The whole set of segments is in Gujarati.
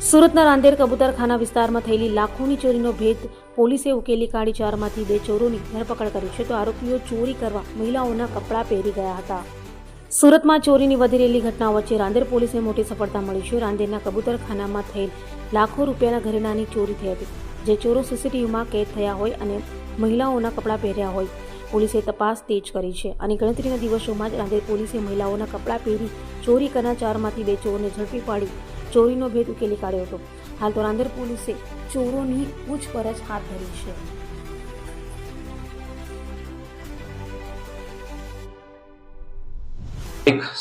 સુરતના રાંદેર કબૂતરખાના વિસ્તારમાં થયેલી લાખોની ચોરીનો ભેદ પોલીસે ઉકેલી કાઢી 4માંથી 2 ચોરોની ધરપકડ કરી છે તો આરોપીઓ ચોરી કરવા મહિલાઓના કપડાં પહેરી ગયા હતા। સુરતમાં ચોરીની વધી રહેલી ઘટનાઓ વચ્ચે રાંદેર પોલીસને મોટી સફળતા મળી છે। રાંદેરના કબૂતરખાનામાં થયેલ લાખો રૂપિયાના ઘરેણાંની ચોરી થઈ હતી, જે ચોરો સીસીટીવીમાં કેદ થયા હોય અને મહિલાઓના કપડાં પહેર્યા હોય। પોલીસે તપાસ તેજ કરી છે અને ગણતરીના દિવસોમાં જ રાંદેર પોલીસે મહિલાઓના કપડાં પહેરી ચોરી કરનાર 4માંથી 2 ચોરોને ઝડપી પાડી ચોરીનો ભેદ ઉકેલી કાઢ્યો હતો। હાલ તો રાંદેર પોલીસે ચોરોની પૂછપરછ હાથ ધરી છે।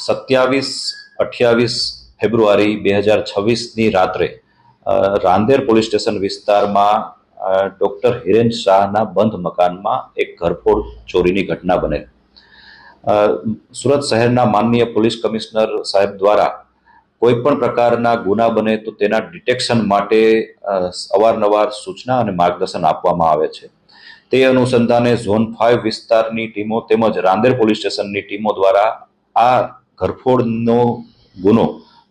27-28 ફેબ્રુઆરી 2026ની રાત્રે રાંદેર પોલીસ સ્ટેશન વિસ્તારમાં ડોક્ટર હિરેન શાહના બંધ મકાનમાં એક ઘરફોડ ચોરીની ઘટના બનેલ। સુરત શહેરના માનનીય પોલીસ કમિશનર સાહેબ દ્વારા કોઈપણ પ્રકારના ગુના બને તો તેના ડિટેક્શન માટે અવારનવાર સૂચના અને માર્ગદર્શન આપવામાં આવે છે। તે અનુસંધાને ઝોન 5 વિસ્તારની ટીમો તેમજ રાંદેર પોલીસ સ્ટેશનની ટીમો દ્વારા આ ઘરફોડનો ગુનો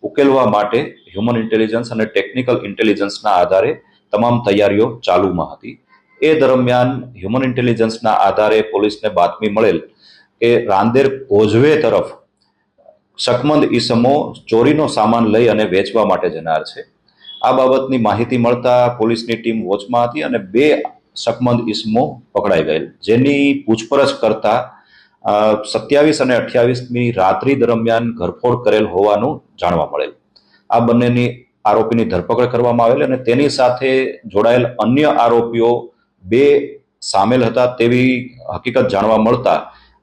ઉકેલવા માટે હ્યુમન ઇન્ટેલિજન્સ અને ટેકનિકલ ઇન્ટેલિજન્સના આધારે તમામ તૈયારીઓ ચાલુમાં હતી। એ દરમિયાન હ્યુમન ઇન્ટેલિજન્સના આધારે પોલીસને બાતમી મળેલ કે રાંદેર કોઝવે તરફ શકમંદ ઈસમો ચોરીનો સામાન લઈ અને વેચવા માટે જનાર છે। આ બાબતની માહિતી મળતા પોલીસની ટીમ વોચમાં હતી અને 2 શકમંદ ઈસમો પકડાઈ ગયેલ, જેની પૂછપરછ કરતા 27 અને 28મી રાત્રિ દરમિયાન ઘરફોડ કરેલ હોવાનું જાણવા મળેલ। આ બંનેની આરોપીની ધરપકડ કરવામાં આવેલ અને તેની સાથે જોડાયેલ અન્ય આરોપીઓ 2 સામેલ હતા તેવી હકીકત જાણવા મળતા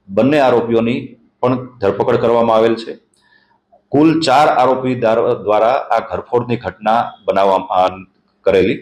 બંને આરોપીઓની પણ ધરપકડ કરવામાં આવેલ છે। કુલ 4 આરોપી દ્વારા આ ઘરફોડની ઘટના બનાવવામાં કરેલી।